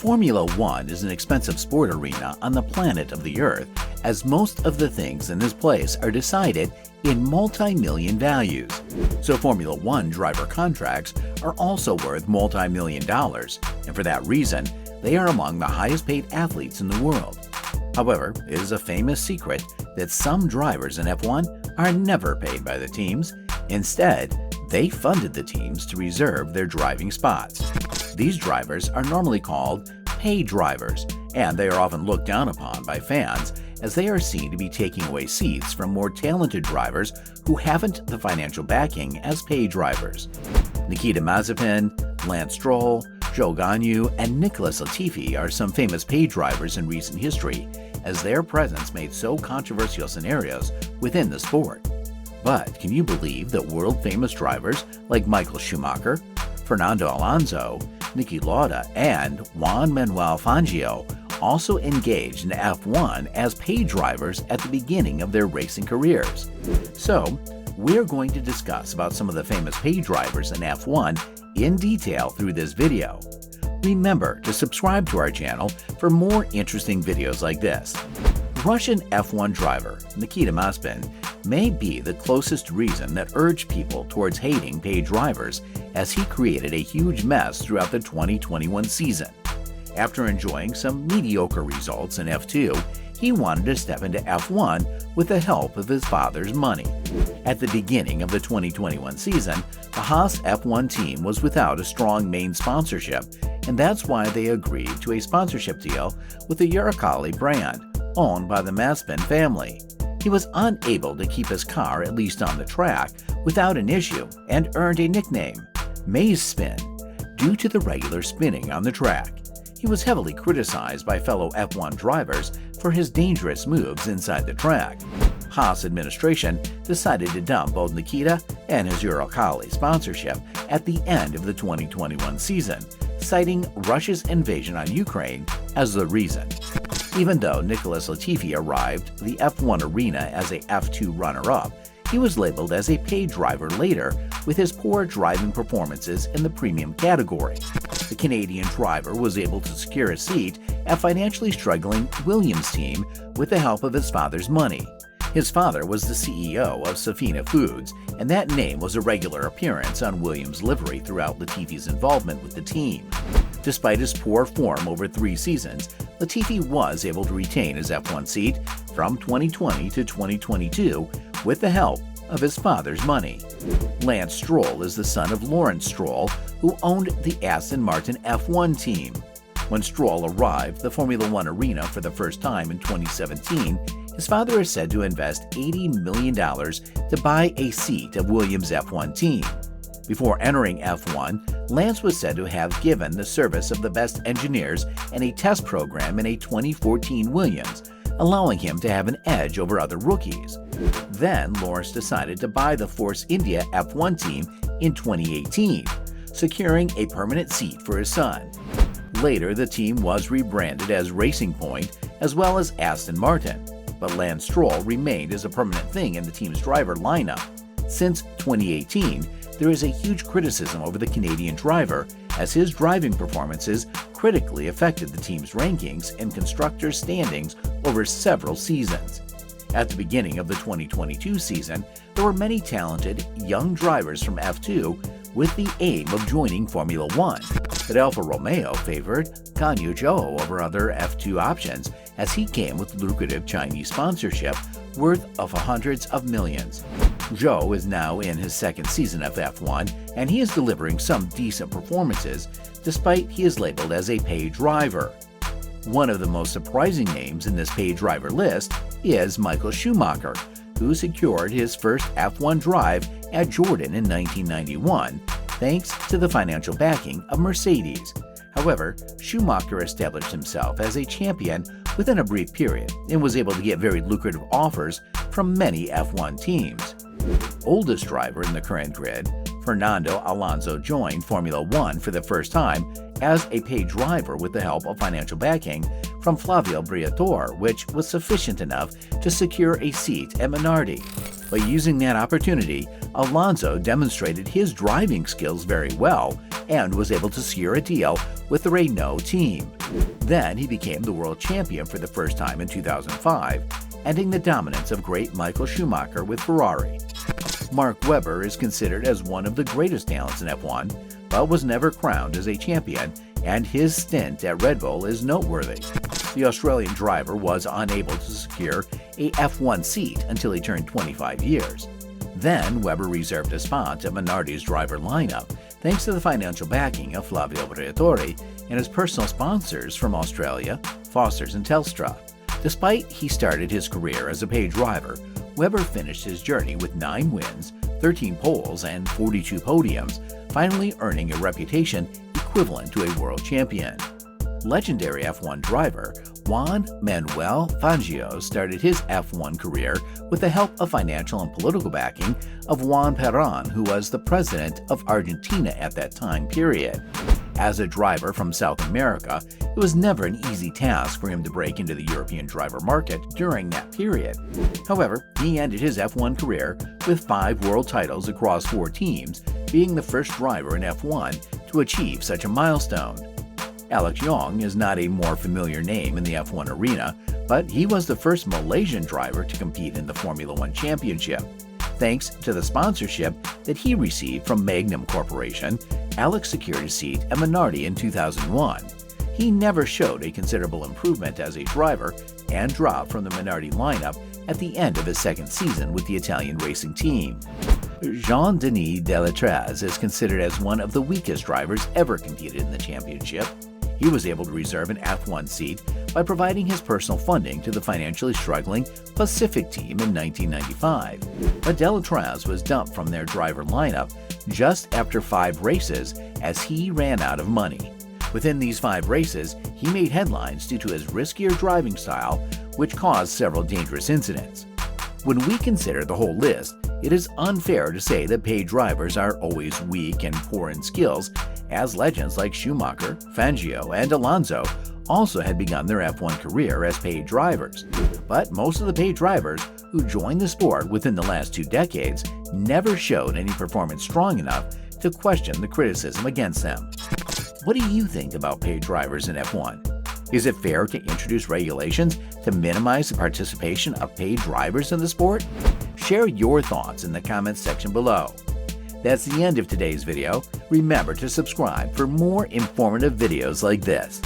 Formula One is an expensive sport arena on the planet of the Earth, as most of the things in this place are decided in multi-million values. So Formula One driver contracts are also worth multi-million dollars, and for that reason, they are among the highest paid athletes in the world. However, it is a famous secret that some drivers in F1 are never paid by the teams. Instead, they funded the teams to reserve their driving spots. These drivers are normally called paid drivers, and they are often looked down upon by fans as they are seen to be taking away seats from more talented drivers who haven't the financial backing as paid drivers. Nikita Mazepin, Lance Stroll, Zhou Guanyu, and Nicholas Latifi are some famous paid drivers in recent history, as their presence made so controversial scenarios within the sport. But can you believe that world-famous drivers like Michael Schumacher, Fernando Alonso, Niki Lauda, and Juan Manuel Fangio also engaged in F1 as paid drivers at the beginning of their racing careers? So, we're going to discuss about some of the famous paid drivers in F1 in detail through this video. Remember to subscribe to our channel for more interesting videos like this. Russian F1 driver Nikita Mazepin may be the closest reason that urged people towards hating paid drivers, as he created a huge mess throughout the 2021 season. After enjoying some mediocre results in F2, he wanted to step into F1 with the help of his father's money. At the beginning of the 2021 season, the Haas F1 team was without a strong main sponsorship, and that's why they agreed to a sponsorship deal with the Uralkali brand, owned by the Mazepin family. He was unable to keep his car at least on the track without an issue and earned a nickname, Maze Spin, due to the regular spinning on the track. He was heavily criticized by fellow F1 drivers for his dangerous moves inside the track. Haas administration decided to dump both Nikita and his Uralkali sponsorship at the end of the 2021 season, citing Russia's invasion on Ukraine as the reason. Even though Nicholas Latifi arrived the F1 arena as a F2 runner-up, he was labeled as a paid driver later with his poor driving performances in the premium category. The Canadian driver was able to secure a seat at financially struggling Williams' team with the help of his father's money. His father was the CEO of Safina Foods, and that name was a regular appearance on Williams' livery throughout Latifi's involvement with the team. Despite his poor form over 3 seasons, Latifi was able to retain his F1 seat from 2020 to 2022 with the help of his father's money. Lance Stroll is the son of Lawrence Stroll, who owned the Aston Martin F1 team. When Stroll arrived the Formula One arena for the first time in 2017, his father is said to invest $80 million to buy a seat of Williams' F1 team. Before entering F1, Lance was said to have given the service of the best engineers and a test program in a 2014 Williams, allowing him to have an edge over other rookies. Then Lawrence decided to buy the Force India F1 team in 2018, securing a permanent seat for his son. Later, the team was rebranded as Racing Point as well as Aston Martin, but Lance Stroll remained as a permanent thing in the team's driver lineup. Since 2018, there is a huge criticism over the Canadian driver, as his driving performances critically affected the team's rankings and constructors' standings over several seasons. At the beginning of the 2022 season, there were many talented young drivers from F2 with the aim of joining Formula One, but Alfa Romeo favored Guanyu Zhou over other F2 options, as he came with lucrative Chinese sponsorship worth of hundreds of millions. Zhou is now in his second season of F1, and he is delivering some decent performances, despite he is labeled as a paid driver. One of the most surprising names in this paid driver list is Michael Schumacher, who secured his first F1 drive at Jordan in 1991, thanks to the financial backing of Mercedes. However, Schumacher established himself as a champion within a brief period and was able to get very lucrative offers from many F1 teams. Oldest driver in the current grid, Fernando Alonso joined Formula One for the first time as a paid driver with the help of financial backing from Flavio Briatore, which was sufficient enough to secure a seat at Minardi. By using that opportunity, Alonso demonstrated his driving skills very well and was able to secure a deal with the Renault team. Then he became the world champion for the first time in 2005, ending the dominance of great Michael Schumacher with Ferrari. Mark Webber is considered as one of the greatest talents in F1, but was never crowned as a champion, and his stint at Red Bull is noteworthy. The Australian driver was unable to secure a F1 seat until he turned 25 years. Then Webber reserved a spot at Minardi's driver lineup thanks to the financial backing of Flavio Briatore and his personal sponsors from Australia, Foster's and Telstra. Despite he started his career as a paid driver, Webber finished his journey with 9 wins, 13 poles, and 42 podiums, finally earning a reputation equivalent to a world champion. Legendary F1 driver Juan Manuel Fangio started his F1 career with the help of financial and political backing of Juan Perón, who was the president of Argentina at that time period. As a driver from South America, it was never an easy task for him to break into the European driver market during that period. However, he ended his F1 career with 5 world titles across 4 teams, being the first driver in F1 to achieve such a milestone. Alex Yoong is not a more familiar name in the F1 arena, but he was the first Malaysian driver to compete in the Formula One Championship. Thanks to the sponsorship that he received from Magnum Corporation, Alex secured a seat at Minardi in 2001. He never showed a considerable improvement as a driver and dropped from the Minardi lineup at the end of his second season with the Italian racing team. Jean-Denis Delatraz is considered as one of the weakest drivers ever competed in the championship. He was able to reserve an F1 seat by providing his personal funding to the financially struggling Pacific team in 1995. But Delatraz was dumped from their driver lineup just after 5 races as he ran out of money. Within these 5 races, he made headlines due to his riskier driving style, which caused several dangerous incidents. When we consider the whole list, it is unfair to say that paid drivers are always weak and poor in skills, as legends like Schumacher, Fangio, and Alonso also had begun their F1 career as paid drivers. But most of the paid drivers who joined the sport within the last 2 decades never showed any performance strong enough to question the criticism against them. What do you think about paid drivers in F1? Is it fair to introduce regulations to minimize the participation of paid drivers in the sport? Share your thoughts in the comments section below. That's the end of today's video. Remember to subscribe for more informative videos like this.